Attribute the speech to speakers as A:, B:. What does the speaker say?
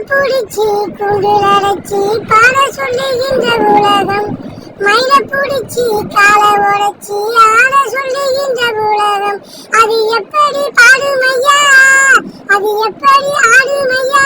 A: பிடிச்சி கூண்டில் அடைச்சி பாட சொல்லுகின்ற உலகம், மயில பிடிச்சி காலை உடைச்சி ஆட சொல்லுகின்ற உலகம். அது எப்படி பாடுமையா, அது எப்படி ஆடுமையா.